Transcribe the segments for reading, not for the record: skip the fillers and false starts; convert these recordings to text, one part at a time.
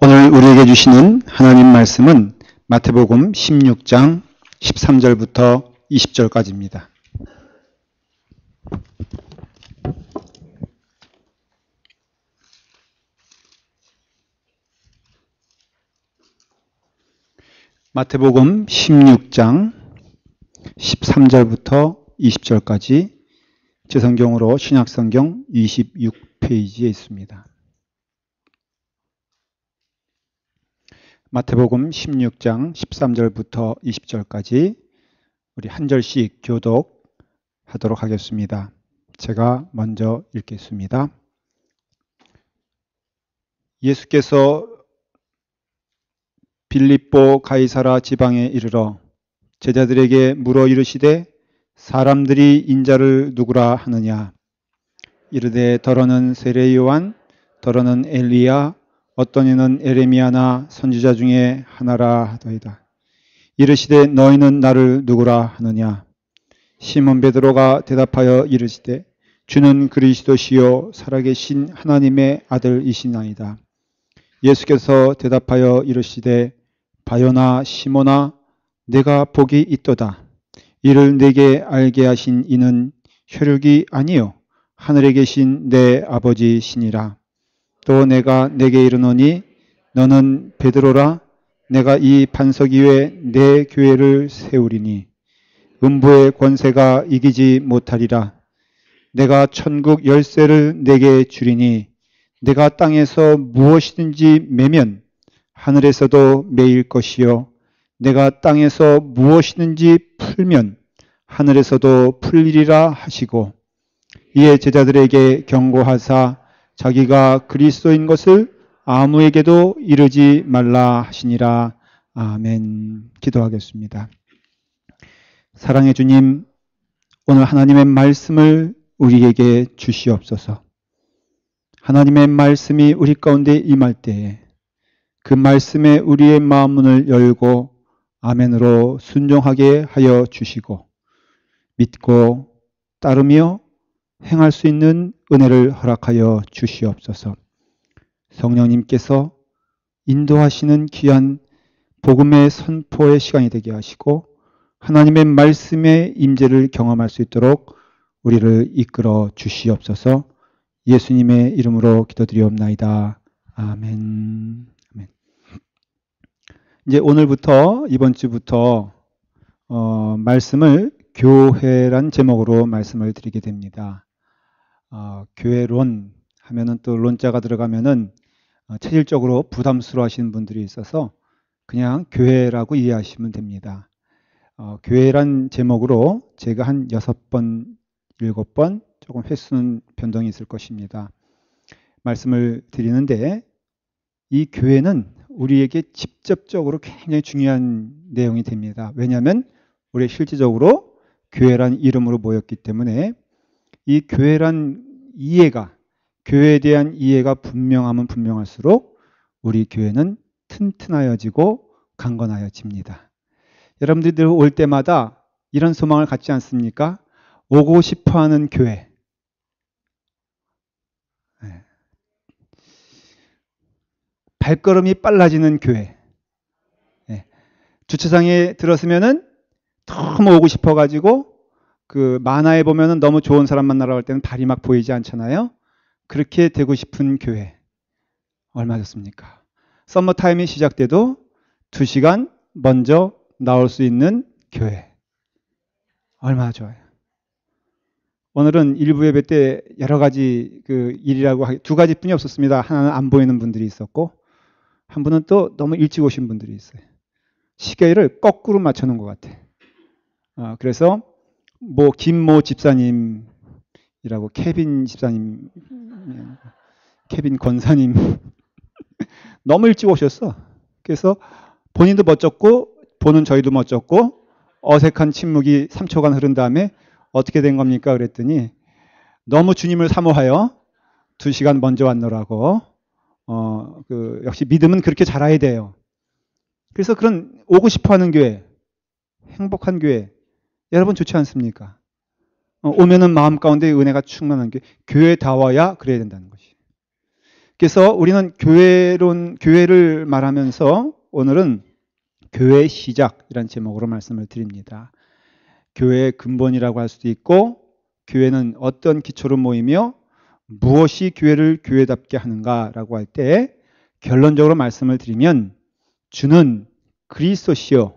오늘 우리에게 주시는 하나님 말씀은 마태복음 16장 13절부터 20절까지입니다. 마태복음 16장 13절부터 20절까지 제 성경으로 신약성경 26페이지에 있습니다. 마태복음 16장 13절부터 20절까지 우리 한 절씩 교독하도록 하겠습니다. 제가 먼저 읽겠습니다. 예수께서 빌립보 가이사라 지방에 이르러 제자들에게 물어 이르시되 사람들이 인자를 누구라 하느냐? 이르되 더러는 세례 요한, 더러는 엘리야, 어떤 이는 에레미야나 선지자 중에 하나라 하더이다. 이르시되 너희는 나를 누구라 하느냐? 시몬 베드로가 대답하여 이르시되 주는 그리스도시요 살아계신 하나님의 아들이시나이다. 예수께서 대답하여 이르시되 바요나 시몬아 내가 복이 있도다. 이를 내게 알게 하신 이는 혈육이 아니요 하늘에 계신 내 아버지시니라. 또 내가 내게 이르노니 너는 베드로라. 내가 이 반석 위에 내 교회를 세우리니 음부의 권세가 이기지 못하리라. 내가 천국 열쇠를 내게 주리니 내가 땅에서 무엇이든지 매면 하늘에서도 매일 것이요 내가 땅에서 무엇이든지 풀면 하늘에서도 풀리리라 하시고 이에 제자들에게 경고하사 자기가 그리스도인 것을 아무에게도 이르지 말라 하시니라. 아멘. 기도하겠습니다. 사랑의 주님, 오늘 하나님의 말씀을 우리에게 주시옵소서. 하나님의 말씀이 우리 가운데 임할 때에 그 말씀에 우리의 마음문을 열고 아멘으로 순종하게 하여 주시고 믿고 따르며 행할 수 있는 은혜를 허락하여 주시옵소서. 성령님께서 인도하시는 귀한 복음의 선포의 시간이 되게 하시고 하나님의 말씀의 임재를 경험할 수 있도록 우리를 이끌어 주시옵소서. 예수님의 이름으로 기도드리옵나이다. 아멘. 아멘. 이제 오늘부터 이번 주부터 말씀을 교회란 제목으로 말씀을 드리게 됩니다. 교회론 하면은 또 론자가 들어가면은 체질적으로 부담스러워 하시는 분들이 있어서 그냥 교회라고 이해하시면 됩니다. 교회란 제목으로 제가 한 6번, 7번 조금 횟수는 변동이 있을 것입니다. 말씀을 드리는데 이 교회는 우리에게 직접적으로 굉장히 중요한 내용이 됩니다. 왜냐하면 우리 실질적으로 교회란 이름으로 모였기 때문에 이 교회란 이해가, 교회에 대한 이해가 분명하면 분명할수록 우리 교회는 튼튼하여지고 강건하여집니다. 여러분들이 올 때마다 이런 소망을 갖지 않습니까? 오고 싶어하는 교회. 발걸음이 빨라지는 교회. 주차장에 들었으면은 너무 오고 싶어가지고 그 만화에 보면은 너무 좋은 사람 만나러 갈 때는 발이 막 보이지 않잖아요. 그렇게 되고 싶은 교회. 얼마 좋습니까? 썸머타임이 시작돼도 2시간 먼저 나올 수 있는 교회. 얼마나 좋아요. 오늘은 일부 예배 때 여러 가지 그 일이라고 2가지뿐이 없었습니다. 하나는 안 보이는 분들이 있었고 한 분은 또 너무 일찍 오신 분들이 있어요. 시계를 거꾸로 맞춰놓은 것 같아. 그래서 뭐 김모 집사님이라고 케빈 집사님, 케빈 권사님 너무 일찍 오셨어. 그래서 본인도 멋졌고 보는 저희도 멋졌고 어색한 침묵이 3초간 흐른 다음에 어떻게 된 겁니까? 그랬더니 너무 주님을 사모하여 2시간 먼저 왔노라고. 역시 믿음은 그렇게 자라야 돼요. 그래서 그런 오고 싶어하는 교회, 행복한 교회, 여러분 좋지 않습니까? 오면은 마음 가운데 은혜가 충만한 교회다워야 그래야 된다는 것이. 그래서 우리는 교회를 말하면서 오늘은 교회의 시작이라는 제목으로 말씀을 드립니다. 교회의 근본이라고 할 수도 있고, 교회는 어떤 기초로 모이며 무엇이 교회를 교회답게 하는가라고 할 때 결론적으로 말씀을 드리면, 주는 그리스도시요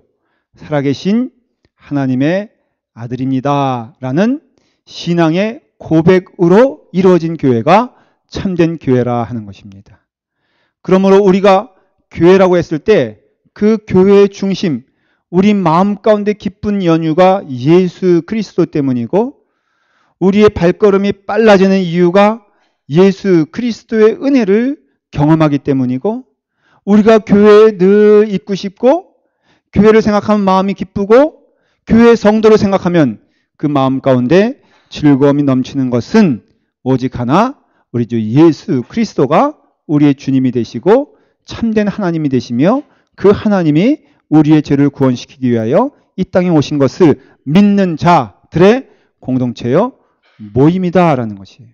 살아계신 하나님의 아들입니다 라는 신앙의 고백으로 이루어진 교회가 참된 교회라 하는 것입니다. 그러므로 우리가 교회라고 했을 때 그 교회의 중심, 우리 마음 가운데 기쁜 연유가 예수 그리스도 때문이고, 우리의 발걸음이 빨라지는 이유가 예수 그리스도의 은혜를 경험하기 때문이고, 우리가 교회에 늘 있고 싶고 교회를 생각하면 마음이 기쁘고 교회 성도를 생각하면 그 마음 가운데 즐거움이 넘치는 것은 오직 하나, 우리 주 예수 그리스도가 우리의 주님이 되시고 참된 하나님이 되시며, 그 하나님이 우리의 죄를 구원시키기 위하여 이 땅에 오신 것을 믿는 자들의 공동체요 모임이다라는 것이에요.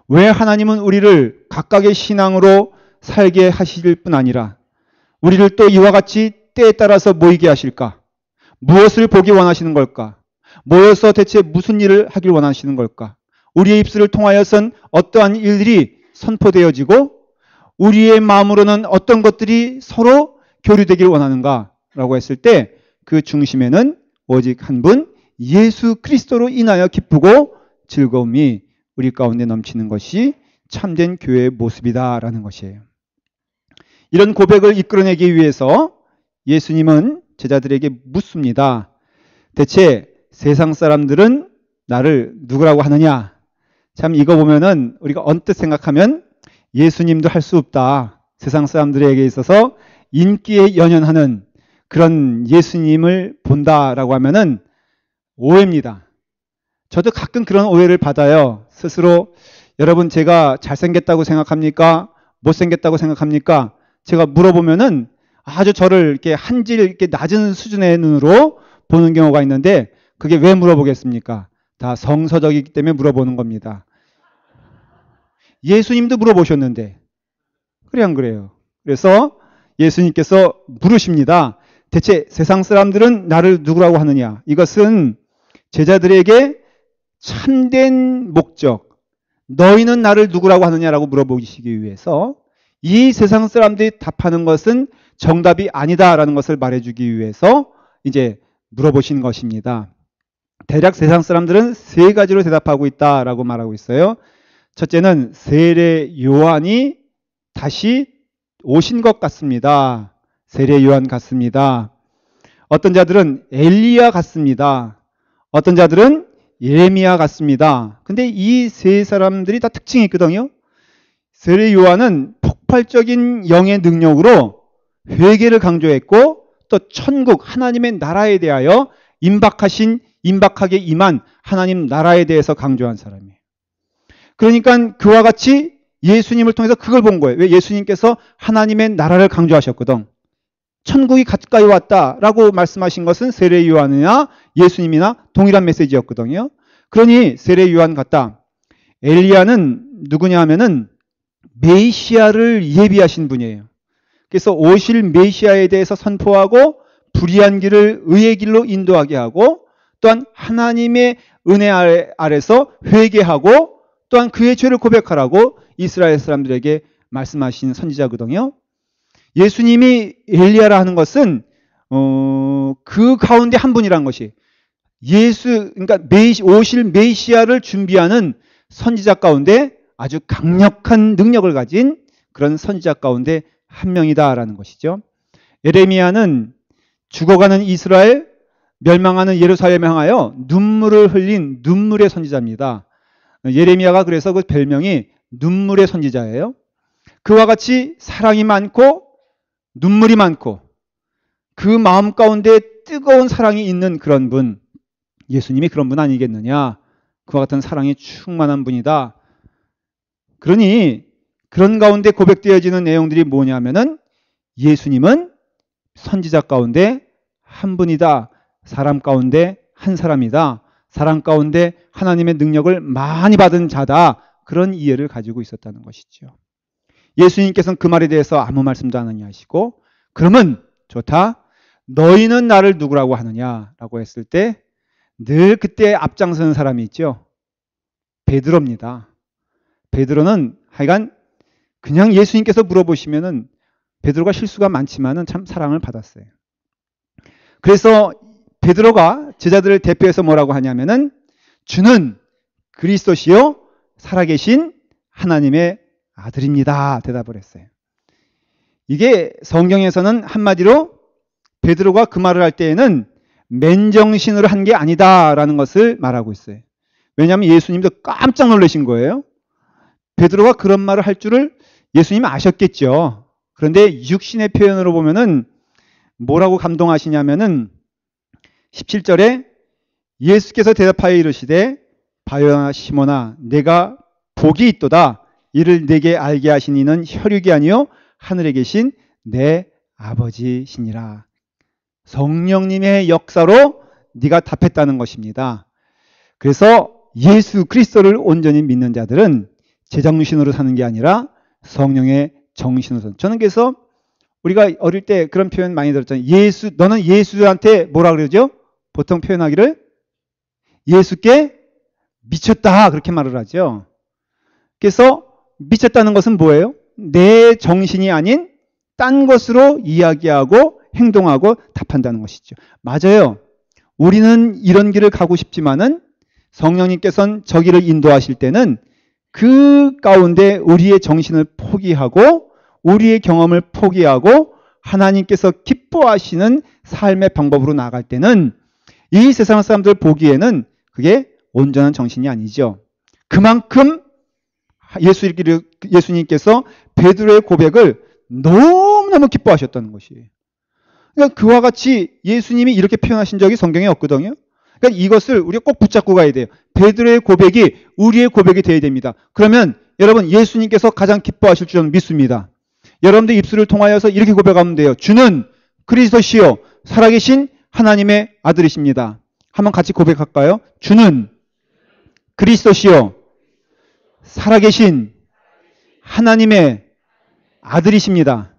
왜 하나님은 우리를 각각의 신앙으로 살게 하실 뿐 아니라 우리를 또 이와 같이 때에 따라서 모이게 하실까? 무엇을 보기 원하시는 걸까? 모여서 대체 무슨 일을 하길 원하시는 걸까? 우리의 입술을 통하여선 어떠한 일들이 선포되어지고 우리의 마음으로는 어떤 것들이 서로 교류되길 원하는가라고 했을 때 그 중심에는 오직 한 분 예수 그리스도로 인하여 기쁘고 즐거움이 우리 가운데 넘치는 것이 참된 교회의 모습이다라는 것이에요. 이런 고백을 이끌어내기 위해서 예수님은 제자들에게 묻습니다. 대체 세상 사람들은 나를 누구라고 하느냐? 참 이거 보면은 우리가 언뜻 생각하면 예수님도 할 수 없다. 세상 사람들에게 있어서 인기에 연연하는 그런 예수님을 본다라고 하면은 오해입니다. 저도 가끔 그런 오해를 받아요. 스스로 여러분 제가 잘생겼다고 생각합니까? 못생겼다고 생각합니까? 제가 물어보면은 아주 저를 이렇게 한질 이렇게 낮은 수준의 눈으로 보는 경우가 있는데, 그게 왜 물어보겠습니까? 다 성서적이기 때문에 물어보는 겁니다. 예수님도 물어보셨는데 그래 안 그래요? 그래서 예수님께서 물으십니다. 대체 세상 사람들은 나를 누구라고 하느냐? 이것은 제자들에게 참된 목적, 너희는 나를 누구라고 하느냐라고 물어보시기 위해서 이 세상 사람들이 답하는 것은 정답이 아니다라는 것을 말해주기 위해서 이제 물어보신 것입니다. 대략 세상 사람들은 세 가지로 대답하고 있다라고 말하고 있어요. 첫째는 세례 요한이 다시 오신 것 같습니다. 세례 요한 같습니다. 어떤 자들은 엘리야 같습니다. 어떤 자들은 예레미야 같습니다. 근데 이 세 사람들이 다 특징이 있거든요. 세례 요한은 폭발적인 영의 능력으로 회개를 강조했고, 또 천국 하나님의 나라에 대하여 임박하게 임한 하나님 나라에 대해서 강조한 사람이에요. 그러니까 그와 같이 예수님을 통해서 그걸 본 거예요. 왜? 예수님께서 하나님의 나라를 강조하셨거든. 천국이 가까이 왔다라고 말씀하신 것은 세례 요한이나 예수님이나 동일한 메시지였거든요. 그러니 세례 요한 같다. 엘리야는 누구냐 하면은 메시아를 예비하신 분이에요. 그래서 오실 메시아에 대해서 선포하고 불의한 길을 의의 길로 인도하게 하고, 또한 하나님의 은혜 아래서 회개하고 또한 그의 죄를 고백하라고 이스라엘 사람들에게 말씀하신 선지자거든요. 예수님이 엘리야라 하는 것은 그 가운데 한 분이라는 것이 그러니까 오실 메시아를 준비하는 선지자 가운데 아주 강력한 능력을 가진 그런 선지자 가운데 한 명이다라는 것이죠. 예레미야는 죽어가는 이스라엘, 멸망하는 예루살렘에 향하여 눈물을 흘린 눈물의 선지자입니다. 예레미야가 그래서 그 별명이 눈물의 선지자예요. 그와 같이 사랑이 많고 눈물이 많고 그 마음 가운데 뜨거운 사랑이 있는 그런 분, 예수님이 그런 분 아니겠느냐? 그와 같은 사랑이 충만한 분이다. 그러니 그런 가운데 고백되어지는 내용들이 뭐냐면은 예수님은 선지자 가운데 한 분이다. 사람 가운데 한 사람이다. 사람 가운데 하나님의 능력을 많이 받은 자다. 그런 이해를 가지고 있었다는 것이죠. 예수님께서는 그 말에 대해서 아무 말씀도 안 하시고, 그러면 좋다. 너희는 나를 누구라고 하느냐라고 했을 때 늘 그때 앞장서는 사람이 있죠. 베드로입니다. 베드로는 하여간 그냥 예수님께서 물어보시면은 베드로가 실수가 많지만은 참 사랑을 받았어요. 그래서 베드로가 제자들을 대표해서 뭐라고 하냐면은 주는 그리스도시요 살아계신 하나님의 아들입니다. 대답을 했어요. 이게 성경에서는 한마디로 베드로가 그 말을 할 때에는 맨정신으로 한 게 아니다라는 것을 말하고 있어요. 왜냐하면 예수님도 깜짝 놀라신 거예요. 베드로가 그런 말을 할 줄을 예수님이 아셨겠죠. 그런데 육신의 표현으로 보면은 뭐라고 감동하시냐면은 17절에 예수께서 대답하여 이르시되 바요나 시몬아 내가 복이 있도다. 이를 내게 알게 하신 이는 혈육이 아니요 하늘에 계신 내 아버지시니라. 성령님의 역사로 네가 답했다는 것입니다. 그래서 예수 그리스도를 온전히 믿는 자들은 제정신으로 사는 게 아니라 성령의 정신으로 사는. 저는 그래서 우리가 어릴 때 그런 표현 많이 들었잖아요. 너는 예수한테 뭐라 그러죠? 보통 표현하기를 예수께 미쳤다 그렇게 말을 하죠. 그래서 미쳤다는 것은 뭐예요? 내 정신이 아닌 딴 것으로 이야기하고 행동하고 답한다는 것이죠. 맞아요. 우리는 이런 길을 가고 싶지만은 성령님께서는 저 길을 인도하실 때는 그 가운데 우리의 정신을 포기하고 우리의 경험을 포기하고 하나님께서 기뻐하시는 삶의 방법으로 나아갈 때는 이 세상 사람들 보기에는 그게 온전한 정신이 아니죠. 그만큼 예수님께서 베드로의 고백을 너무너무 기뻐하셨다는 것이에요. 그러니까 그와 같이 예수님이 이렇게 표현하신 적이 성경에 없거든요. 그러니까 이것을 우리가 꼭 붙잡고 가야 돼요. 베드로의 고백이 우리의 고백이 되어야 됩니다. 그러면 여러분 예수님께서 가장 기뻐하실 줄 저는 믿습니다. 여러분들 입술을 통하여서 이렇게 고백하면 돼요. 주는 그리스도시요 살아계신 하나님의 아들이십니다. 한번 같이 고백할까요? 주는 그리스도시요 살아계신 하나님의 아들이십니다.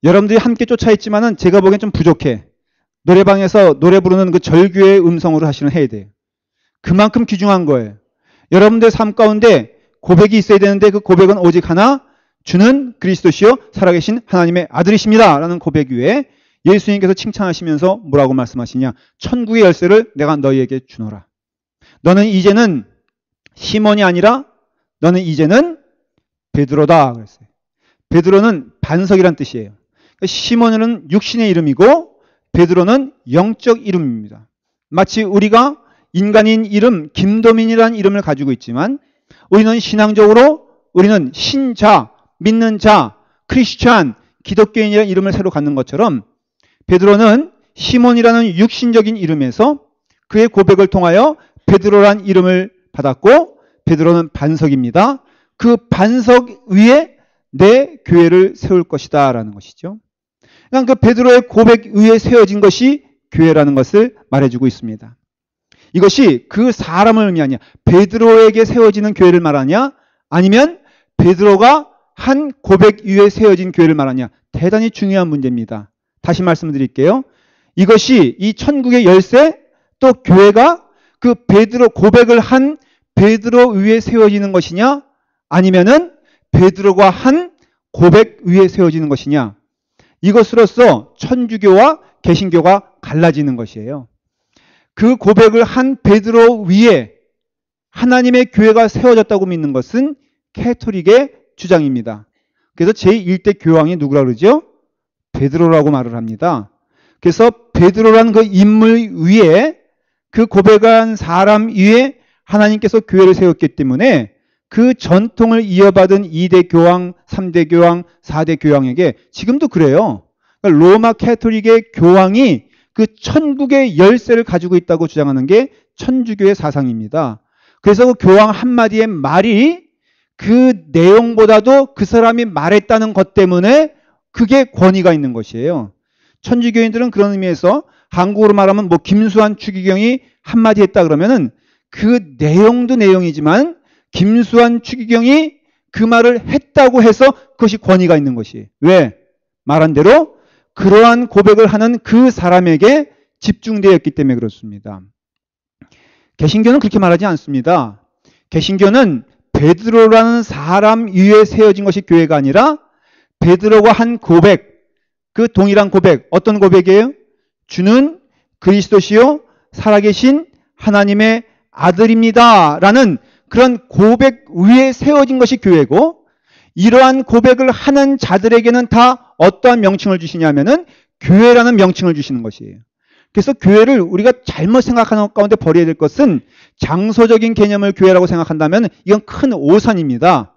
여러분들이 함께 쫓아있지만은 제가 보기엔 좀 부족해. 노래방에서 노래 부르는 그 절규의 음성으로 사실은 해야 돼요. 그만큼 귀중한 거예요. 여러분들 삶 가운데 고백이 있어야 되는데 그 고백은 오직 하나, 주는 그리스도시요 살아계신 하나님의 아들이십니다 라는 고백 위에 예수님께서 칭찬하시면서 뭐라고 말씀하시냐? 천국의 열쇠를 내가 너희에게 주노라. 너는 이제는 시몬이 아니라 너는 이제는 베드로다 그랬어요. 베드로는 반석이란 뜻이에요. 시몬은 육신의 이름이고 베드로는 영적 이름입니다. 마치 우리가 인간인 이름 김도민이라는 이름을 가지고 있지만 우리는 신앙적으로 우리는 신자, 믿는 자, 크리스찬, 기독교인이라는 이름을 새로 갖는 것처럼 베드로는 시몬이라는 육신적인 이름에서 그의 고백을 통하여 베드로란 이름을 받았고 베드로는 반석입니다. 그 반석 위에 내 교회를 세울 것이다 라는 것이죠. 그러니까 그 베드로의 고백 위에 세워진 것이 교회라는 것을 말해주고 있습니다. 이것이 그 사람을 의미하냐? 베드로에게 세워지는 교회를 말하냐? 아니면 베드로가 한 고백 위에 세워진 교회를 말하냐? 대단히 중요한 문제입니다. 다시 말씀드릴게요. 이것이 이 천국의 열쇠 또 교회가 그 베드로 고백을 한 베드로 위에 세워지는 것이냐? 아니면은 베드로가 한 고백 위에 세워지는 것이냐? 이것으로써 천주교와 개신교가 갈라지는 것이에요. 그 고백을 한 베드로 위에 하나님의 교회가 세워졌다고 믿는 것은 캐토릭의 주장입니다. 그래서 제1대 교황이 누구라 그러죠? 베드로라고 말을 합니다. 그래서 베드로라는 그 인물 위에 그 고백한 사람 위에 하나님께서 교회를 세웠기 때문에 그 전통을 이어받은 2대 교황, 3대 교황, 4대 교황에게 지금도 그래요. 그러니까 로마 캐토릭의 교황이 그 천국의 열쇠를 가지고 있다고 주장하는 게 천주교의 사상입니다. 그래서 그 교황 한마디의 말이 그 내용보다도 그 사람이 말했다는 것 때문에 그게 권위가 있는 것이에요. 천주교인들은 그런 의미에서 한국으로 말하면 뭐 김수환 추기경이 한마디 했다 그러면은 그 내용도 내용이지만 김수환 추기경이 그 말을 했다고 해서 그것이 권위가 있는 것이. 왜? 말한 대로 그러한 고백을 하는 그 사람에게 집중되어 있기 때문에 그렇습니다. 개신교는 그렇게 말하지 않습니다. 개신교는 베드로라는 사람 위에 세워진 것이 교회가 아니라 베드로가 한 고백, 그 동일한 고백, 어떤 고백이에요? 주는 그리스도시요 살아계신 하나님의 아들입니다 라는 그런 고백 위에 세워진 것이 교회고, 이러한 고백을 하는 자들에게는 다 어떠한 명칭을 주시냐면은 교회라는 명칭을 주시는 것이에요. 그래서 교회를 우리가 잘못 생각하는 것 가운데 버려야 될 것은 장소적인 개념을 교회라고 생각한다면 이건 큰 오산입니다.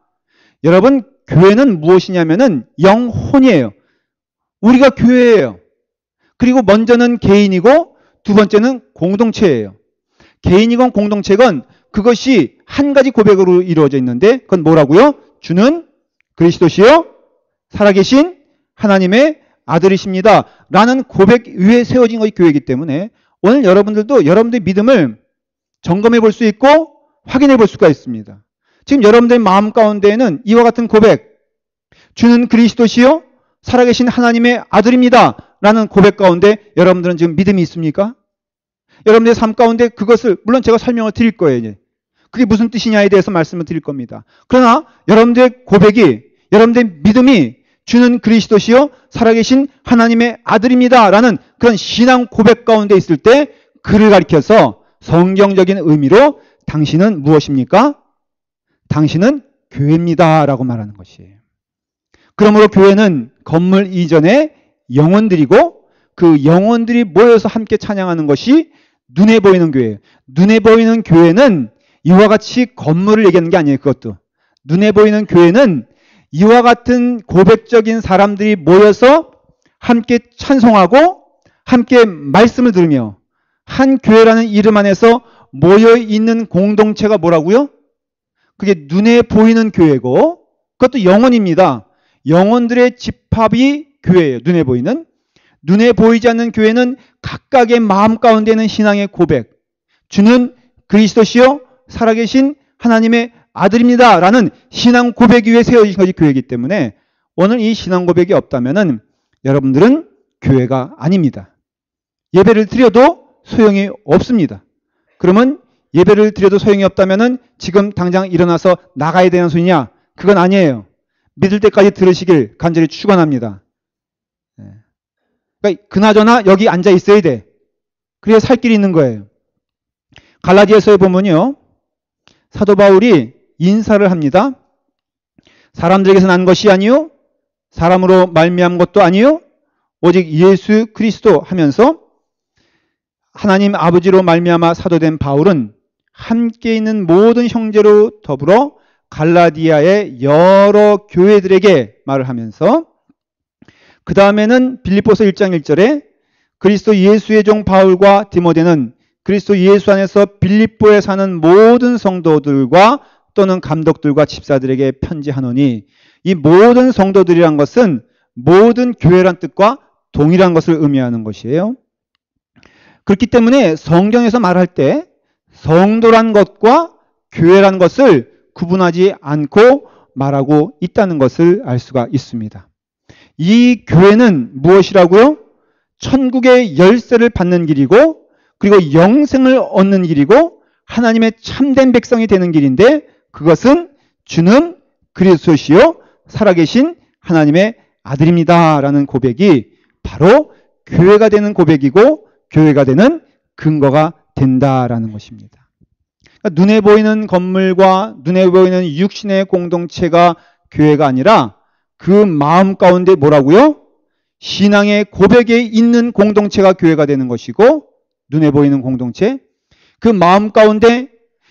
여러분, 교회는 무엇이냐면은 영혼이에요. 우리가 교회예요. 그리고 먼저는 개인이고 두 번째는 공동체예요. 개인이건 공동체건 그것이 한 가지 고백으로 이루어져 있는데 그건 뭐라고요? 주는 그리스도시요 살아계신 하나님의 아들이십니다 라는 고백 위에 세워진 것이 교회이기 때문에 오늘 여러분들도 여러분들의 믿음을 점검해 볼 수 있고 확인해 볼 수가 있습니다. 지금 여러분들의 마음 가운데에는 이와 같은 고백, 주는 그리스도시요 살아계신 하나님의 아들입니다 라는 고백 가운데 여러분들은 지금 믿음이 있습니까? 여러분들의 삶 가운데 그것을, 물론 제가 설명을 드릴 거예요. 이제. 그게 무슨 뜻이냐에 대해서 말씀을 드릴 겁니다. 그러나 여러분들의 고백이, 여러분들의 믿음이 주는 그리스도시요 살아계신 하나님의 아들입니다 라는 그런 신앙 고백 가운데 있을 때 그를 가리켜서 성경적인 의미로 당신은 무엇입니까? 당신은 교회입니다 라고 말하는 것이에요. 그러므로 교회는 건물 이전에 영혼들이고 그 영혼들이 모여서 함께 찬양하는 것이 눈에 보이는 교회예요. 눈에 보이는 교회는 이와 같이 건물을 얘기하는 게 아니에요. 그것도. 눈에 보이는 교회는 이와 같은 고백적인 사람들이 모여서 함께 찬송하고 함께 말씀을 들으며 한 교회라는 이름 안에서 모여있는 공동체가 뭐라고요? 그게 눈에 보이는 교회고 그것도 영혼입니다. 영혼들의 집합이 교회예요. 눈에 보이는. 눈에 보이지 않는 교회는 각각의 마음 가운데 있는 신앙의 고백, 주는 그리스도시요 살아계신 하나님의 아들입니다 라는 신앙 고백 위에 세워진 것이 교회이기 때문에 오늘 이 신앙 고백이 없다면 여러분들은 교회가 아닙니다. 예배를 드려도 소용이 없습니다. 그러면 예배를 드려도 소용이 없다면 지금 당장 일어나서 나가야 되는 소리냐? 그건 아니에요. 믿을 때까지 들으시길 간절히 축원합니다. 그러니까 그나저나 여기 앉아 있어야 돼. 그래야 살 길이 있는 거예요. 갈라디아서에 보면요, 사도 바울이 인사를 합니다. 사람들에게서 난 것이 아니요 사람으로 말미암은 것도 아니요 오직 예수 그리스도 하면서 하나님 아버지로 말미암아 사도된 바울은 함께 있는 모든 형제로 더불어 갈라디아의 여러 교회들에게 말을 하면서 그 다음에는 빌립보서 1장 1절에 그리스도 예수의 종 바울과 디모데는 그리스도 예수 안에서 빌립보에 사는 모든 성도들과 또는 감독들과 집사들에게 편지하노니, 이 모든 성도들이란 것은 모든 교회란 뜻과 동일한 것을 의미하는 것이에요. 그렇기 때문에 성경에서 말할 때 성도란 것과 교회란 것을 구분하지 않고 말하고 있다는 것을 알 수가 있습니다. 이 교회는 무엇이라고요? 천국의 열쇠를 받는 길이고 그리고 영생을 얻는 길이고 하나님의 참된 백성이 되는 길인데 그것은 주는 그리스도시요 살아계신 하나님의 아들입니다 라는 고백이 바로 교회가 되는 고백이고 교회가 되는 근거가 된다라는 것입니다. 그러니까 눈에 보이는 건물과 눈에 보이는 육신의 공동체가 교회가 아니라 그 마음 가운데 뭐라고요? 신앙의 고백에 있는 공동체가 교회가 되는 것이고 눈에 보이는 공동체, 그 마음 가운데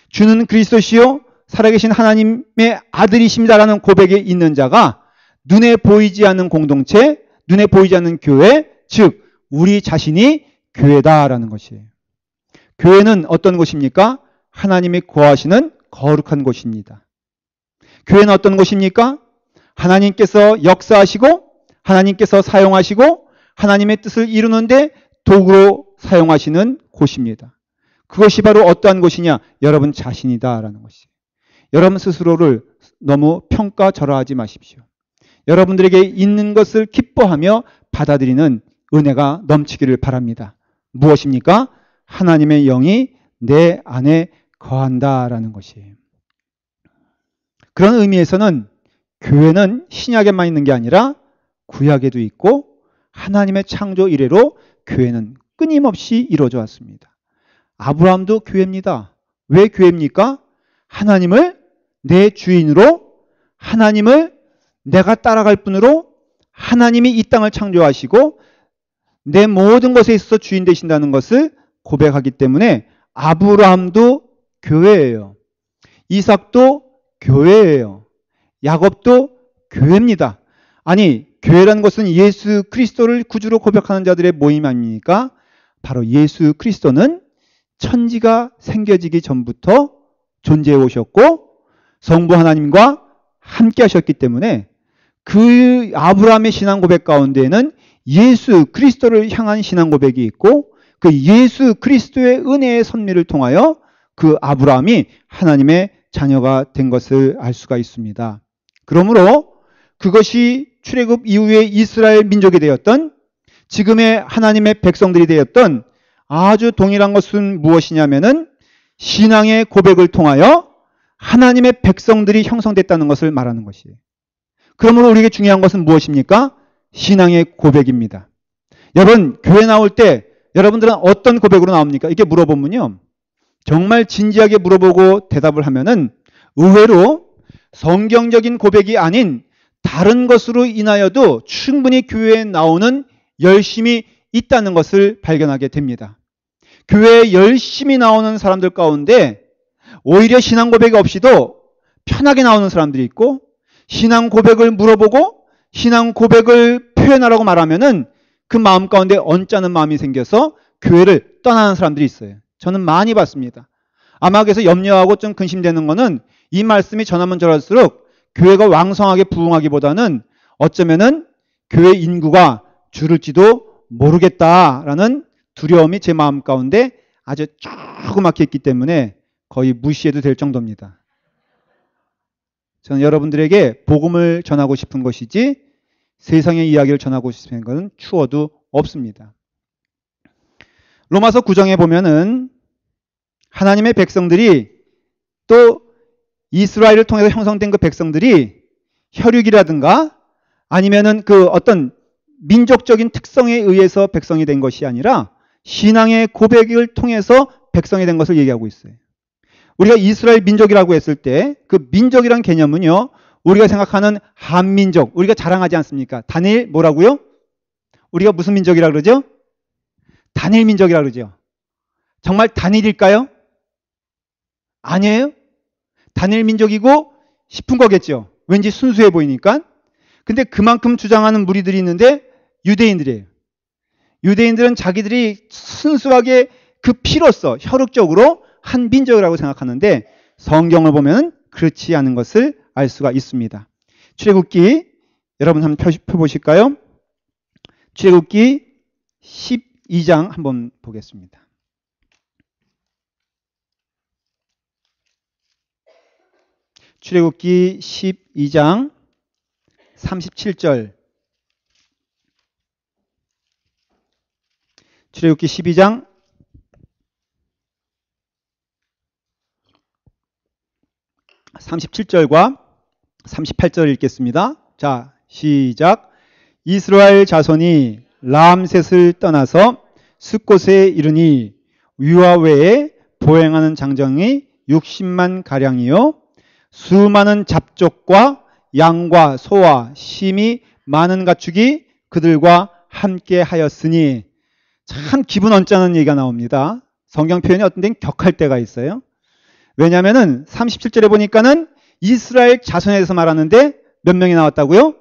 주는 그리스도시요 살아계신 하나님의 아들이십니다라는 고백에 있는 자가 눈에 보이지 않는 공동체, 눈에 보이지 않는 교회, 즉 우리 자신이 교회다라는 것이에요. 교회는 어떤 곳입니까? 하나님이 거하시는 거룩한 곳입니다. 교회는 어떤 곳입니까? 하나님께서 역사하시고 하나님께서 사용하시고 하나님의 뜻을 이루는데 도구로 사용하시는 곳입니다. 그것이 바로 어떠한 곳이냐? 여러분 자신이다라는 것이에요. 여러분 스스로를 너무 평가절하하지 마십시오. 여러분들에게 있는 것을 기뻐하며 받아들이는 은혜가 넘치기를 바랍니다. 무엇입니까? 하나님의 영이 내 안에 거한다라는 것이에요. 그런 의미에서는 교회는 신약에만 있는 게 아니라 구약에도 있고 하나님의 창조 이래로 교회는 끊임없이 이루어져 왔습니다. 아브라함도 교회입니다. 왜 교회입니까? 하나님을 내 주인으로, 하나님을 내가 따라갈 분으로, 하나님이 이 땅을 창조하시고 내 모든 것에 있어서 주인 되신다는 것을 고백하기 때문에 아브라함도 교회예요. 이삭도 교회예요. 야곱도 교회입니다. 아니, 교회라는 것은 예수 그리스도를 구주로 고백하는 자들의 모임 아닙니까? 바로 예수 그리스도는 천지가 생겨지기 전부터 존재해 오셨고 성부 하나님과 함께 하셨기 때문에 그 아브라함의 신앙 고백 가운데에는 예수 그리스도를 향한 신앙 고백이 있고 그 예수 그리스도의 은혜의 선미를 통하여 그 아브라함이 하나님의 자녀가 된 것을 알 수가 있습니다. 그러므로 그것이 출애굽 이후에 이스라엘 민족이 되었던 지금의 하나님의 백성들이 되었던 아주 동일한 것은 무엇이냐면은 신앙의 고백을 통하여 하나님의 백성들이 형성됐다는 것을 말하는 것이에요. 그러므로 우리에게 중요한 것은 무엇입니까? 신앙의 고백입니다. 여러분, 교회 나올 때 여러분들은 어떤 고백으로 나옵니까? 이렇게 물어보면요. 정말 진지하게 물어보고 대답을 하면은 의외로 성경적인 고백이 아닌 다른 것으로 인하여도 충분히 교회에 나오는 열심이 있다는 것을 발견하게 됩니다. 교회에 열심히 나오는 사람들 가운데 오히려 신앙 고백이 없이도 편하게 나오는 사람들이 있고 신앙 고백을 물어보고 신앙 고백을 표현하라고 말하면은 그 마음 가운데 언짢은 마음이 생겨서 교회를 떠나는 사람들이 있어요. 저는 많이 봤습니다. 아마 그래서 염려하고 좀 근심되는 거는 이 말씀이 전하면 전할수록 교회가 왕성하게 부흥하기보다는 어쩌면은 교회 인구가 줄을지도 모르겠다라는 두려움이 제 마음 가운데 아주 조그맣게 있기 때문에 거의 무시해도 될 정도입니다. 저는 여러분들에게 복음을 전하고 싶은 것이지 세상의 이야기를 전하고 싶은 것은 추워도 없습니다. 로마서 9장에 보면은 하나님의 백성들이 또 이스라엘을 통해서 형성된 그 백성들이 혈육이라든가 아니면은 그 어떤 민족적인 특성에 의해서 백성이 된 것이 아니라 신앙의 고백을 통해서 백성이 된 것을 얘기하고 있어요. 우리가 이스라엘 민족이라고 했을 때 그 민족이란 개념은요. 우리가 생각하는 한민족, 우리가 자랑하지 않습니까? 단일 뭐라고요? 우리가 무슨 민족이라고 그러죠? 단일 민족이라고 그러죠. 정말 단일일까요? 아니에요? 단일 민족이고 싶은 거겠죠. 왠지 순수해 보이니까. 근데 그만큼 주장하는 무리들이 있는데 유대인들이에요. 유대인들은 자기들이 순수하게 그 피로써 혈육적으로 한 민족이라고 생각하는데 성경을 보면 그렇지 않은 것을 알 수가 있습니다. 출애굽기 여러분 한번 펴보실까요? 출애굽기 12장 한번 보겠습니다. 출애굽기 12장 37절. 출애굽기 12장 37절과 38절 읽겠습니다. 자, 시작. 이스라엘 자손이 람셋을 떠나서 숫곳에 이르니 위와 외에 보행하는 장정이 60만 가량이요 수많은 잡족과 양과 소와 심이 많은 가축이 그들과 함께 하였으니. 참 기분 언짢은 얘기가 나옵니다. 성경 표현이 어떤 데는 격할 때가 있어요. 왜냐하면은 37절에 보니까는 이스라엘 자손에 대해서 말하는데 몇 명이 나왔다고요?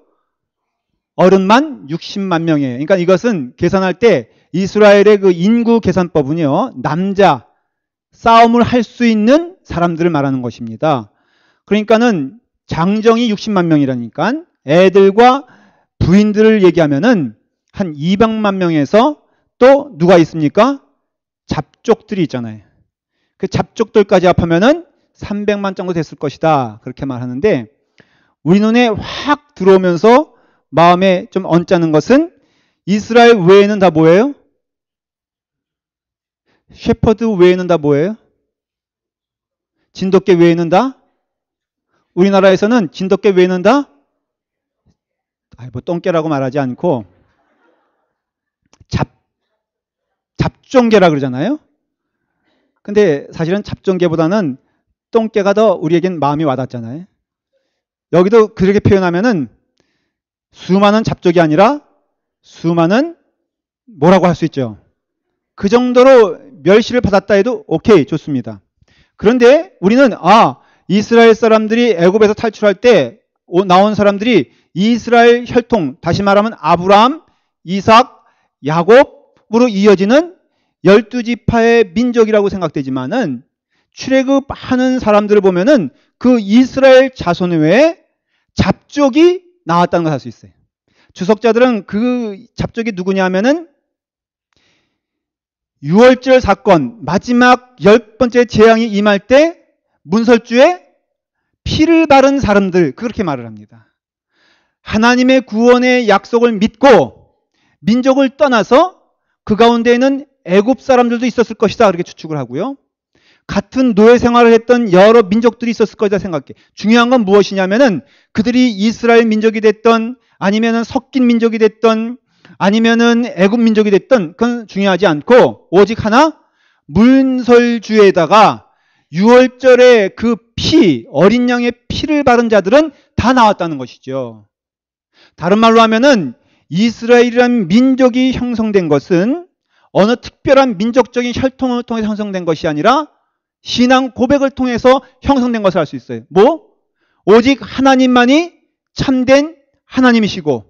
어른만 60만 명이에요. 그러니까 이것은 계산할 때 이스라엘의 그 인구 계산법은요, 남자 싸움을 할 수 있는 사람들을 말하는 것입니다. 그러니까는 장정이 60만 명이라니까 애들과 부인들을 얘기하면은 한 200만 명에서 또 누가 있습니까? 잡족들이 있잖아요. 그 잡족들까지 합하면은 300만 정도 됐을 것이다. 그렇게 말하는데 우리 눈에 확 들어오면서 마음에 좀 언짢은 것은 이스라엘 외에는 다 뭐예요? 셰퍼드 외에는 다 뭐예요? 진돗개 외에는 다? 우리나라에서는 진돗개 외에는 다? 뭐 똥개라고 말하지 않고 잡종개라 그러잖아요. 근데 사실은 잡종개보다는 똥개가 더 우리에겐 마음이 와닿잖아요. 여기도 그렇게 표현하면은 수많은 잡족이 아니라 수많은 뭐라고 할 수 있죠. 그 정도로 멸시를 받았다 해도 오케이, 좋습니다. 그런데 우리는 이스라엘 사람들이 애굽에서 탈출할 때 나온 사람들이 이스라엘 혈통, 다시 말하면 아브라함, 이삭, 야곱으로 이어지는 12지파의 민족이라고 생각되지만은 출애굽하는 사람들을 보면은 그 이스라엘 자손 외에 잡족이 나왔다는 걸 알 수 있어요. 주석자들은 그 잡족이 누구냐 하면은 6월절 사건 마지막 10번째 재앙이 임할 때 문설주에 피를 바른 사람들, 그렇게 말을 합니다. 하나님의 구원의 약속을 믿고 민족을 떠나서 그 가운데에는 애굽 사람들도 있었을 것이다, 그렇게 추측을 하고요. 같은 노예 생활을 했던 여러 민족들이 있었을 것이다 생각해. 중요한 건 무엇이냐면은 그들이 이스라엘 민족이 됐던 아니면은 섞인 민족이 됐던 아니면은 애굽 민족이 됐던 그건 중요하지 않고 오직 하나, 문설주에다가 6월절에 그 피, 어린 양의 피를 바른 자들은 다 나왔다는 것이죠. 다른 말로 하면은 이스라엘이라는 민족이 형성된 것은 어느 특별한 민족적인 혈통을 통해서 형성된 것이 아니라 신앙 고백을 통해서 형성된 것을 알 수 있어요. 오직 하나님만이 참된 하나님이시고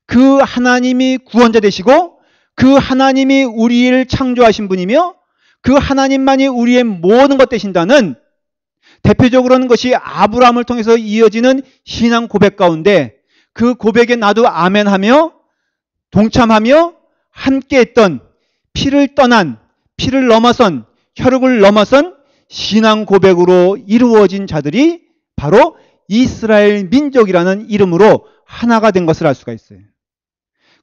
그 하나님이 구원자 되시고 그 하나님이 우리를 창조하신 분이며 그 하나님만이 우리의 모든 것 되신다는, 대표적으로는 것이 아브라함을 통해서 이어지는 신앙 고백 가운데 그 고백에 나도 아멘하며 동참하며 함께했던 피를 떠난, 피를 넘어선, 혈육을 넘어선 신앙 고백으로 이루어진 자들이 바로 이스라엘 민족이라는 이름으로 하나가 된 것을 알 수가 있어요.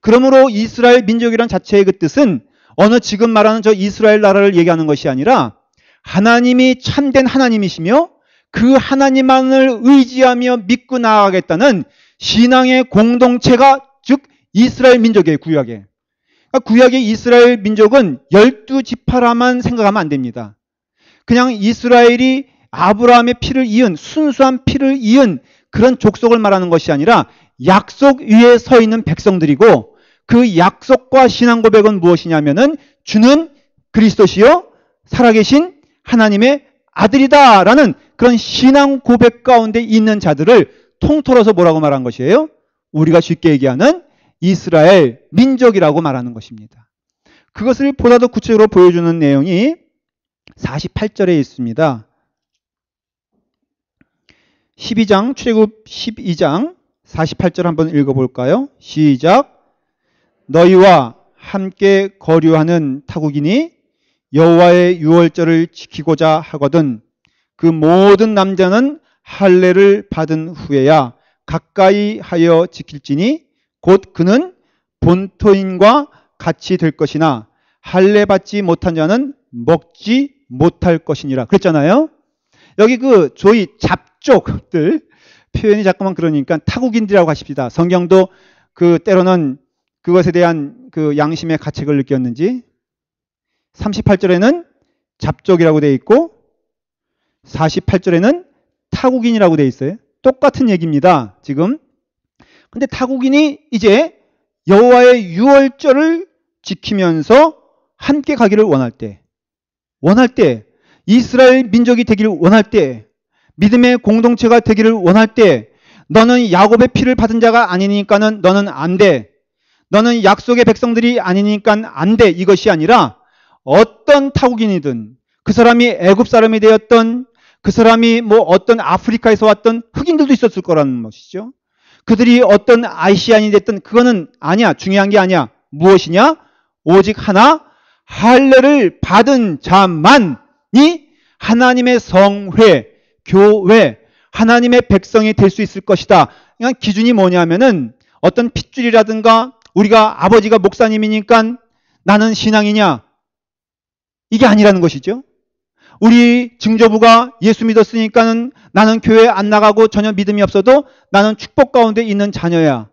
그러므로 이스라엘 민족이란 자체의 그 뜻은 어느 지금 말하는 저 이스라엘 나라를 얘기하는 것이 아니라 하나님이 참된 하나님이시며 그 하나님만을 의지하며 믿고 나아가겠다는 신앙의 공동체가 즉 이스라엘 민족이에요. 구약에. 그러니까 구약의 이스라엘 민족은 12지파라만 생각하면 안 됩니다. 그냥 이스라엘이 아브라함의 피를 이은, 순수한 피를 이은 그런 족속을 말하는 것이 아니라 약속 위에 서 있는 백성들이고, 그 약속과 신앙 고백은 무엇이냐면은 주는 그리스도시요 살아계신 하나님의 아들이다라는 그런 신앙 고백 가운데 있는 자들을 통틀어서 뭐라고 말한 것이에요? 우리가 쉽게 얘기하는 이스라엘 민족이라고 말하는 것입니다. 그것을 보다 더 구체적으로 보여주는 내용이 48절에 있습니다. 12장, 출애굽 12장 48절 한번 읽어볼까요? 시작. 너희와 함께 거류하는 타국인이 여호와의 유월절을 지키고자 하거든 그 모든 남자는 할례를 받은 후에야 가까이 하여 지킬지니 곧 그는 본토인과 같이 될 것이나 할례 받지 못한 자는 먹지 못할 것이니라 그랬잖아요. 여기 그 저희 잡족들 표현이 자꾸만 그러니까 타국인들이라고 하십시다. 성경도 그 때로는 그것에 대한 그 양심의 가책을 느꼈는지 38절에는 잡족이라고 되어 있고 48절에는 타국인이라고 되어 있어요. 똑같은 얘기입니다. 지금. 근데 타국인이 이제 여호와의 유월절을 지키면서 함께 가기를 원할 때, 이스라엘 민족이 되기를 원할 때, 믿음의 공동체가 되기를 원할 때, 너는 야곱의 피를 받은 자가 아니니까는 너는 안 돼. 너는 약속의 백성들이 아니니까 안 돼. 이것이 아니라 어떤 타국인이든 그 사람이 애굽 사람이 되었던 그 사람이 뭐 어떤 아프리카에서 왔던 흑인들도 있었을 거라는 것이죠. 그들이 어떤 아시안이 됐든 그거는 아니야. 중요한 게 아니야. 무엇이냐? 오직 하나, 할례를 받은 자만이 하나님의 성회, 교회, 하나님의 백성이 될 수 있을 것이다. 그냥 기준이 뭐냐면은 어떤 핏줄이라든가 우리가 아버지가 목사님이니까 나는 신앙이냐, 이게 아니라는 것이죠. 우리 증조부가 예수 믿었으니까는 나는 교회 안 나가고 전혀 믿음이 없어도 나는 축복 가운데 있는 자녀야,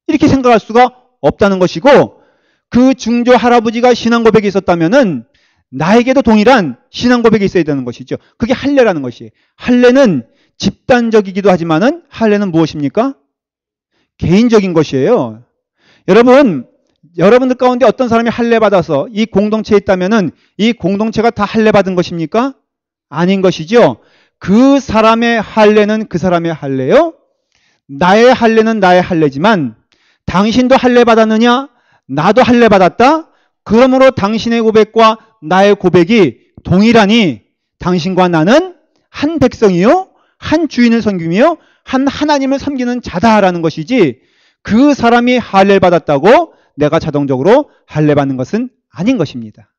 이렇게 생각할 수가 없다는 것이고, 그 증조 할아버지가 신앙 고백이 있었다면은 나에게도 동일한 신앙 고백이 있어야 되는 것이죠. 그게 할례라는 것이. 할례는 집단적이기도 하지만은 할례는 무엇입니까? 개인적인 것이에요. 여러분들 가운데 어떤 사람이 할례 받아서 이 공동체에 있다면은 이 공동체가 다 할례 받은 것입니까? 아닌 것이죠. 그 사람의 할례는 그 사람의 할례요. 나의 할례는 나의 할례지만 당신도 할례 받았느냐? 나도 할례 받았다. 그러므로 당신의 고백과 나의 고백이 동일하니 당신과 나는 한 백성이요, 한 주인을 섬기며 한 하나님을 섬기는 자다라는 것이지, 그 사람이 할례를 받았다고 내가 자동적으로 할례 받는 것은 아닌 것입니다.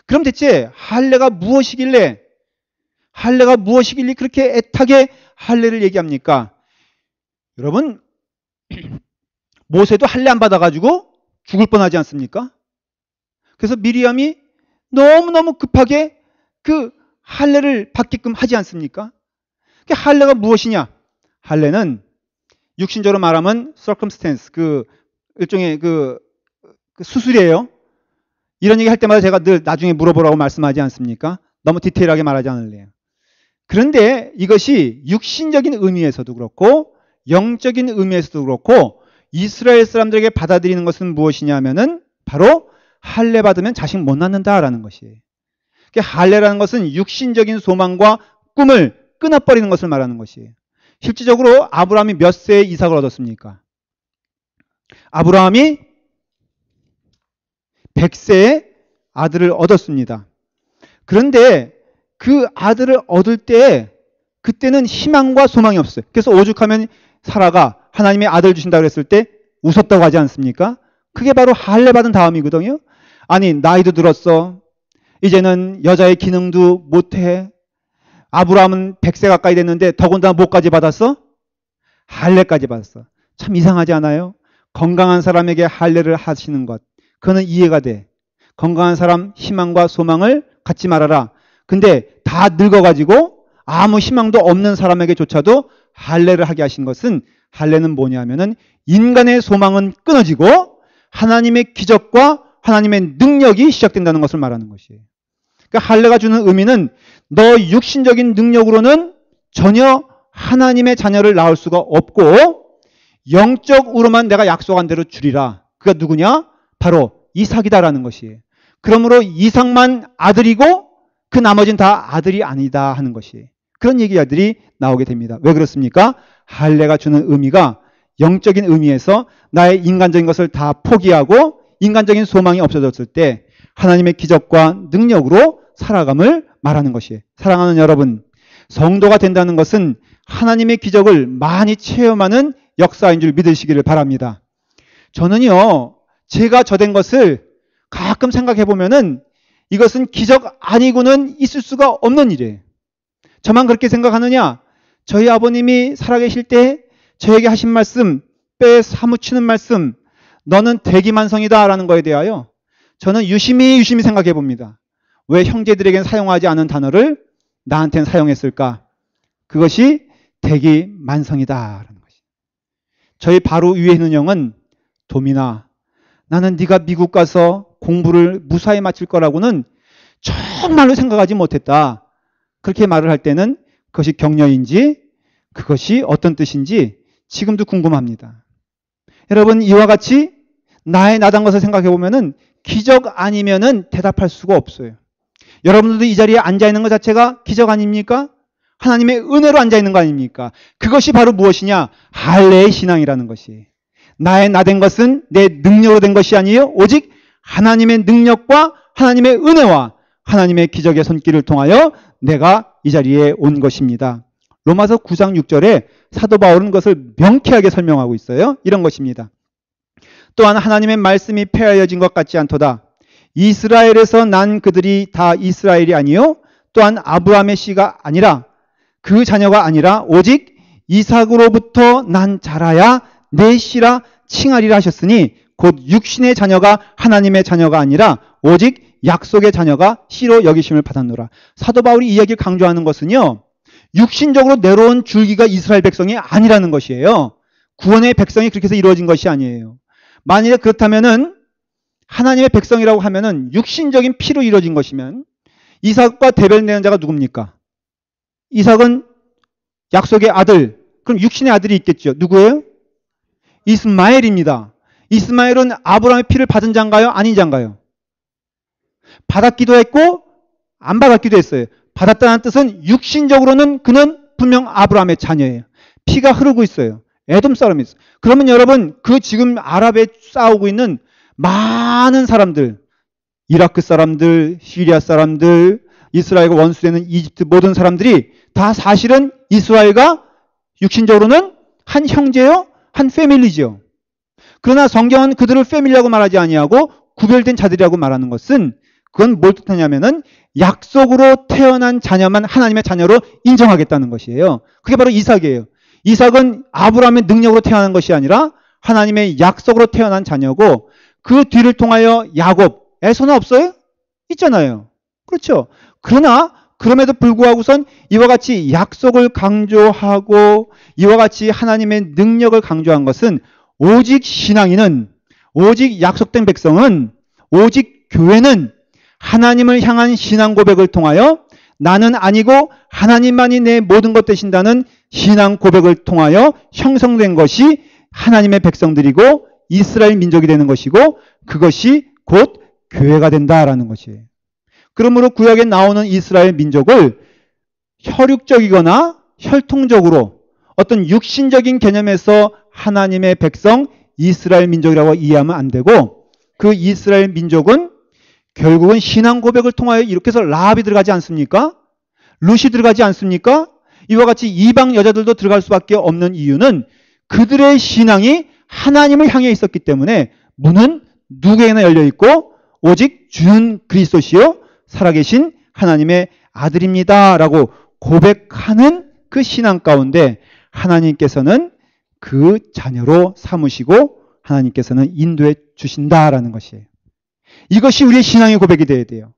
그럼 대체 할례가 무엇이길래 그렇게 애타게 할례를 얘기합니까? 여러분, 모세도 할례 안 받아가지고 죽을 뻔하지 않습니까? 그래서 미리암이 너무너무 급하게 그 할례를 받게끔 하지 않습니까? 할례가 무엇이냐? 할례는 육신적으로 말하면 circumstance, 일종의 수술이에요. 이런 얘기 할 때마다 제가 늘 나중에 물어보라고 말씀하지 않습니까? 너무 디테일하게 말하지 않을래요. 그런데 이것이 육신적인 의미에서도 그렇고 영적인 의미에서도 그렇고 이스라엘 사람들에게 받아들이는 것은 무엇이냐면은 바로 할례 받으면 자식 못 낳는다라는 것이에요. 할례라는 것은 육신적인 소망과 꿈을 끊어버리는 것을 말하는 것이에요. 실질적으로 아브라함이 몇 세에 이삭을 얻었습니까? 아브라함이 100세에 아들을 얻었습니다. 그런데 그 아들을 얻을 때 그때는 희망과 소망이 없어요. 그래서 오죽하면 사라가 하나님의 아들 주신다고 했을 때 웃었다고 하지 않습니까? 그게 바로 할례 받은 다음이거든요. 아니, 나이도 들었어. 이제는 여자의 기능도 못해. 아브라함은 100세 가까이 됐는데 더군다나 뭐까지 받았어? 할례까지 받았어. 참 이상하지 않아요? 건강한 사람에게 할례를 하시는 것, 그거는 이해가 돼. 건강한 사람 희망과 소망을 갖지 말아라. 근데 다 늙어가지고 아무 희망도 없는 사람에게조차도 할례를 하게 하신 것은, 할례는 뭐냐면은 인간의 소망은 끊어지고 하나님의 기적과 하나님의 능력이 시작된다는 것을 말하는 것이에요. 그러니까 할례가 주는 의미는 너 육신적인 능력으로는 전혀 하나님의 자녀를 낳을 수가 없고 영적으로만 내가 약속한 대로 주리라. 그가 누구냐? 바로 이삭이다라는 것이에요. 그러므로 이삭만 아들이고 그 나머지는 다 아들이 아니다 하는 것이에요. 그런 얘기들이 나오게 됩니다. 왜 그렇습니까? 할례가 주는 의미가 영적인 의미에서 나의 인간적인 것을 다 포기하고 인간적인 소망이 없어졌을 때 하나님의 기적과 능력으로 살아감을 말하는 것이에요. 사랑하는 여러분, 성도가 된다는 것은 하나님의 기적을 많이 체험하는 역사인 줄 믿으시기를 바랍니다. 저는요, 제가 저된 것을 가끔 생각해 보면은 이것은 기적 아니고는 있을 수가 없는 일이에요. 저만 그렇게 생각하느냐? 저희 아버님이 살아계실 때 저에게 하신 말씀, 뼈에 사무치는 말씀, 너는 대기만성이다 라는 거에 대하여 저는 유심히 생각해 봅니다. 왜 형제들에게는 사용하지 않은 단어를 나한테는 사용했을까? 그것이 대기만성이다 라는 것이. 저희 바로 위에 있는 형은, 도민아, 나는 네가 미국 가서 공부를 무사히 마칠 거라고는 정말로 생각하지 못했다. 그렇게 말을 할 때는 그것이 격려인지 그것이 어떤 뜻인지 지금도 궁금합니다. 여러분, 이와 같이 나의 나단 것을 생각해 보면은 기적 아니면은 대답할 수가 없어요. 여러분들도 이 자리에 앉아 있는 것 자체가 기적 아닙니까? 하나님의 은혜로 앉아 있는 거 아닙니까? 그것이 바로 무엇이냐? 할례의 신앙이라는 것이. 나의 나된 것은 내 능력으로 된 것이 아니에요. 오직 하나님의 능력과 하나님의 은혜와 하나님의 기적의 손길을 통하여 내가 이 자리에 온 것입니다. 로마서 9장 6절에 사도 바울은 그것을 명쾌하게 설명하고 있어요. 이런 것입니다. 또한 하나님의 말씀이 폐하여진 것 같지 않도다. 이스라엘에서 난 그들이 다 이스라엘이 아니요 또한 아브라함의 씨가 아니라 그 자녀가 아니라 오직 이삭으로부터 난 자라야 내 씨라 칭하리라 하셨으니 곧 육신의 자녀가 하나님의 자녀가 아니라 오직 약속의 자녀가 씨로 여기심을 받았노라. 사도 바울이 이 이야기를 강조하는 것은요, 육신적으로 내려온 줄기가 이스라엘 백성이 아니라는 것이에요. 구원의 백성이 그렇게 해서 이루어진 것이 아니에요. 만일에 그렇다면은 하나님의 백성이라고 하면은 육신적인 피로 이루어진 것이면 이삭과 대별되는 자가 누굽니까? 이삭은 약속의 아들, 그럼 육신의 아들이 있겠죠. 누구예요? 이스마엘입니다. 이스마엘은 아브라함의 피를 받은 자인가요? 아닌 자인가요? 받았기도 했고 안 받았기도 했어요. 받았다는 뜻은 육신적으로는 그는 분명 아브라함의 자녀예요. 피가 흐르고 있어요. 에돔 사람이 있어요. 그러면 여러분, 그 지금 아랍에 싸우고 있는 많은 사람들, 이라크 사람들, 시리아 사람들, 이스라엘과 원수되는 이집트 모든 사람들이 다 사실은 이스라엘과 육신적으로는 한 형제요, 한 패밀리지요. 그러나 성경은 그들을 패밀리라고 말하지 아니하고 구별된 자들이라고 말하는 것은 그건 뭘 뜻하냐면은 약속으로 태어난 자녀만 하나님의 자녀로 인정하겠다는 것이에요. 그게 바로 이삭이에요. 이삭은 아브라함의 능력으로 태어난 것이 아니라 하나님의 약속으로 태어난 자녀고, 그 뒤를 통하여 야곱, 에서는 없어요? 있잖아요. 그렇죠. 그러나 그럼에도 불구하고선 이와 같이 약속을 강조하고 이와 같이 하나님의 능력을 강조한 것은 오직 신앙인은, 오직 약속된 백성은, 오직 교회는 하나님을 향한 신앙 고백을 통하여 나는 아니고 하나님만이 내 모든 것 되신다는 신앙 고백을 통하여 형성된 것이 하나님의 백성들이고 이스라엘 민족이 되는 것이고, 그것이 곧 교회가 된다라는 것이에요. 그러므로 구약에 나오는 이스라엘 민족을 혈육적이거나 혈통적으로 어떤 육신적인 개념에서 하나님의 백성 이스라엘 민족이라고 이해하면 안 되고, 그 이스라엘 민족은 결국은 신앙 고백을 통하여 이렇게 해서 라합이 들어가지 않습니까? 룻이 들어가지 않습니까? 이와 같이 이방 여자들도 들어갈 수밖에 없는 이유는 그들의 신앙이 하나님을 향해 있었기 때문에 문은 누구에게나 열려 있고 오직 주는 그리스도시요 살아계신 하나님의 아들입니다라고 고백하는 그 신앙 가운데 하나님께서는 그 자녀로 삼으시고 하나님께서는 인도해 주신다라는 것이에요. 이것이 우리의 신앙의 고백이 되어야 돼요.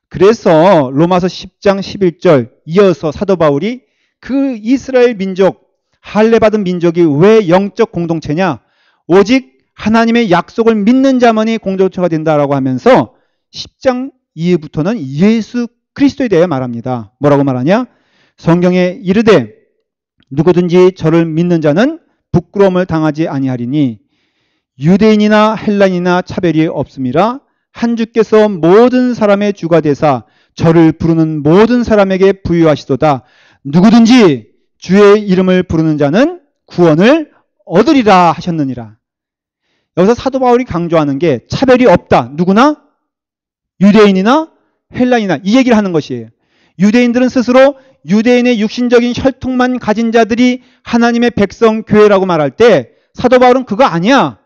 그래서 로마서 10장 11절 이어서 사도 바울이 그 이스라엘 민족, 할례받은 민족이 왜 영적 공동체냐? 오직 하나님의 약속을 믿는 자만이 공동체가 된다라고 하면서 10장 이후부터는 예수 그리스도에 대해 말합니다. 뭐라고 말하냐? 성경에 이르되 누구든지 저를 믿는 자는 부끄러움을 당하지 아니하리니 유대인이나 헬라인이나 차별이 없음이라 한 주께서 모든 사람의 주가 되사 저를 부르는 모든 사람에게 부유하시도다. 누구든지 주의 이름을 부르는 자는 구원을 얻으리라 하셨느니라. 여기서 사도 바울이 강조하는 게 차별이 없다. 누구나? 유대인이나 헬라인이나 이 얘기를 하는 것이에요. 유대인들은 스스로 유대인의 육신적인 혈통만 가진 자들이 하나님의 백성 교회라고 말할 때 사도 바울은 그거 아니야.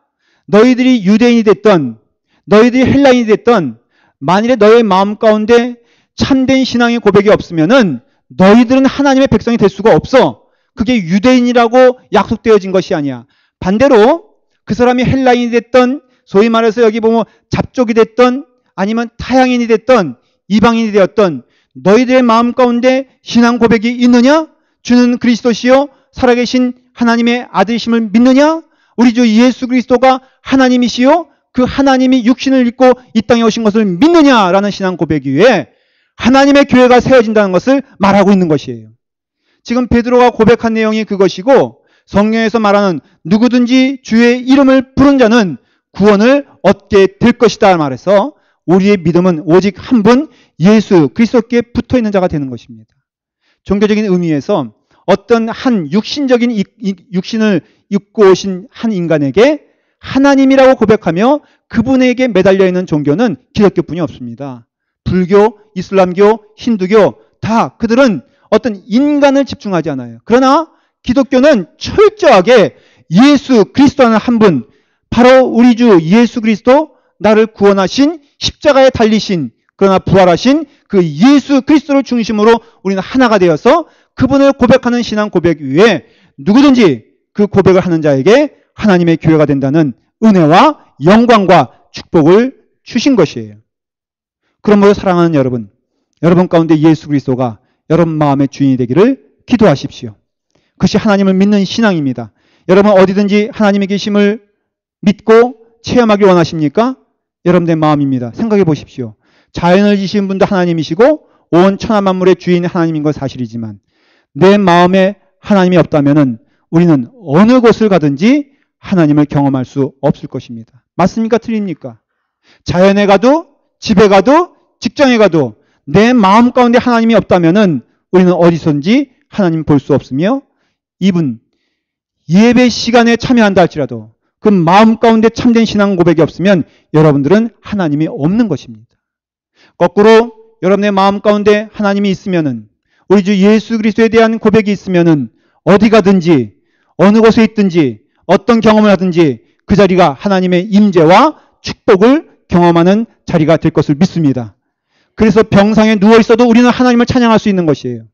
너희들이 유대인이 됐던 너희들이 헬라인이 됐던 만일에 너의 마음 가운데 참된 신앙의 고백이 없으면은 너희들은 하나님의 백성이 될 수가 없어. 그게 유대인이라고 약속되어진 것이 아니야. 반대로 그 사람이 헬라인이 됐던 소위 말해서 여기 보면 잡족이 됐던 아니면 타향인이 됐던 이방인이 되었던 너희들의 마음 가운데 신앙 고백이 있느냐? 주는 그리스도시요 살아계신 하나님의 아들이심을 믿느냐? 우리 주 예수 그리스도가 하나님이시요 그 하나님이 육신을 입고 이 땅에 오신 것을 믿느냐라는 신앙 고백 위에 하나님의 교회가 세워진다는 것을 말하고 있는 것이에요. 지금 베드로가 고백한 내용이 그것이고, 성경에서 말하는 누구든지 주의 이름을 부른 자는 구원을 얻게 될 것이다 말해서 우리의 믿음은 오직 한 분 예수 그리스도께 붙어있는 자가 되는 것입니다. 종교적인 의미에서 어떤 한 육신적인 육신을 입고 오신 한 인간에게 하나님이라고 고백하며 그분에게 매달려 있는 종교는 기독교뿐이 없습니다. 불교, 이슬람교, 힌두교 다 그들은 어떤 인간을 집중하지 않아요. 그러나 기독교는 철저하게 예수 그리스도라는 한 분, 바로 우리 주 예수 그리스도, 나를 구원하신 십자가에 달리신 그러나 부활하신 그 예수 그리스도를 중심으로 우리는 하나가 되어서 그분을 고백하는 신앙 고백 위에 누구든지 그 고백을 하는 자에게 하나님의 교회가 된다는 은혜와 영광과 축복을 주신 것이에요. 그러므로 사랑하는 여러분, 여러분 가운데 예수 그리스도가 여러분 마음의 주인이 되기를 기도하십시오. 그것이 하나님을 믿는 신앙입니다. 여러분 어디든지 하나님의 계심을 믿고 체험하길 원하십니까? 여러분의 마음입니다. 생각해 보십시오. 자연을 지으신 분도 하나님이시고 온 천하 만물의 주인이 하나님인 건 사실이지만 내 마음에 하나님이 없다면 우리는 어느 곳을 가든지 하나님을 경험할 수 없을 것입니다. 맞습니까? 틀립니까? 자연에 가도 집에 가도 직장에 가도 내 마음 가운데 하나님이 없다면 우리는 어디선지 하나님 볼 수 없으며 이분 예배 시간에 참여한다 할지라도 그 마음 가운데 참된 신앙 고백이 없으면 여러분들은 하나님이 없는 것입니다. 거꾸로 여러분의 마음 가운데 하나님이 있으면은 우리 주 예수 그리스도에 대한 고백이 있으면은 어디 가든지 어느 곳에 있든지 어떤 경험을 하든지 그 자리가 하나님의 임재와 축복을 경험하는 자리가 될 것을 믿습니다. 그래서 병상에 누워 있어도 우리는 하나님을 찬양할 수 있는 것이에요.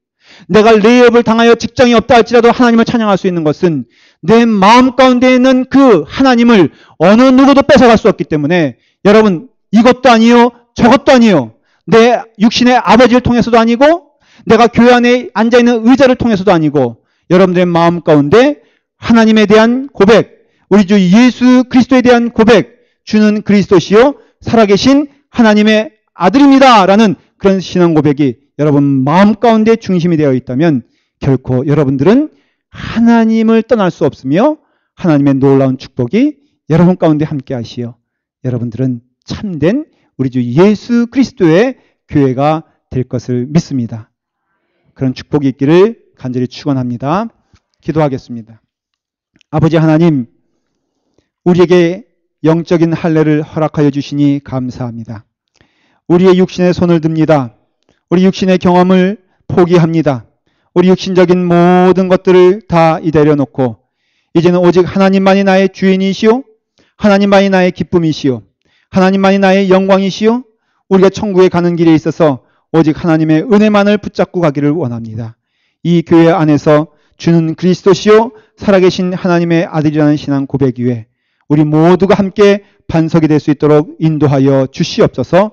내가 레이업을 당하여 직장이 없다 할지라도 하나님을 찬양할 수 있는 것은 내 마음 가운데 있는 그 하나님을 어느 누구도 뺏어갈 수 없기 때문에 여러분 이것도 아니요 저것도 아니요 내 육신의 아버지를 통해서도 아니고 내가 교회 안에 앉아있는 의자를 통해서도 아니고 여러분들의 마음 가운데 하나님에 대한 고백, 우리 주 예수 그리스도에 대한 고백, 주는 그리스도시요 살아계신 하나님의 아들입니다 라는 그런 신앙 고백이 여러분 마음 가운데 중심이 되어 있다면 결코 여러분들은 하나님을 떠날 수 없으며 하나님의 놀라운 축복이 여러분 가운데 함께 하시어 여러분들은 참된 우리 주 예수 그리스도의 교회가 될 것을 믿습니다. 그런 축복이 있기를 간절히 축원합니다. 기도하겠습니다. 아버지 하나님, 우리에게 영적인 할례를 허락하여 주시니 감사합니다. 우리의 육신에 손을 듭니다. 우리 육신의 경험을 포기합니다. 우리 육신적인 모든 것들을 다 이대려 놓고 이제는 오직 하나님만이 나의 주인이시오, 하나님만이 나의 기쁨이시오, 하나님만이 나의 영광이시오, 우리가 천국에 가는 길에 있어서 오직 하나님의 은혜만을 붙잡고 가기를 원합니다. 이 교회 안에서 주는 그리스도시요 살아계신 하나님의 아들이라는 신앙 고백 위에 우리 모두가 함께 반석이 될 수 있도록 인도하여 주시옵소서.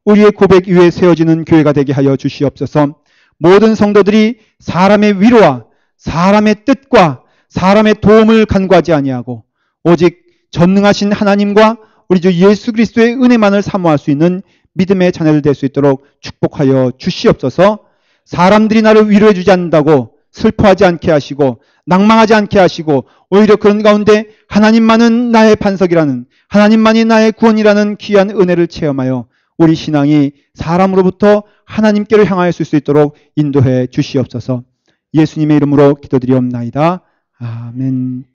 우리의 고백 위에 세워지는 교회가 되게 하여 주시옵소서. 모든 성도들이 사람의 위로와 사람의 뜻과 사람의 도움을 간구하지 아니하고 오직 전능하신 하나님과 우리 주 예수 그리스도의 은혜만을 사모할 수 있는 믿음의 자녀들 될 수 있도록 축복하여 주시옵소서. 사람들이 나를 위로해 주지 않는다고 슬퍼하지 않게 하시고 낭망하지 않게 하시고 오히려 그런 가운데 하나님만은 나의 반석이라는, 하나님만이 나의 구원이라는 귀한 은혜를 체험하여 우리 신앙이 사람으로부터 하나님께로 향하여 쓸 수 있도록 인도해 주시옵소서. 예수님의 이름으로 기도드리옵나이다. 아멘.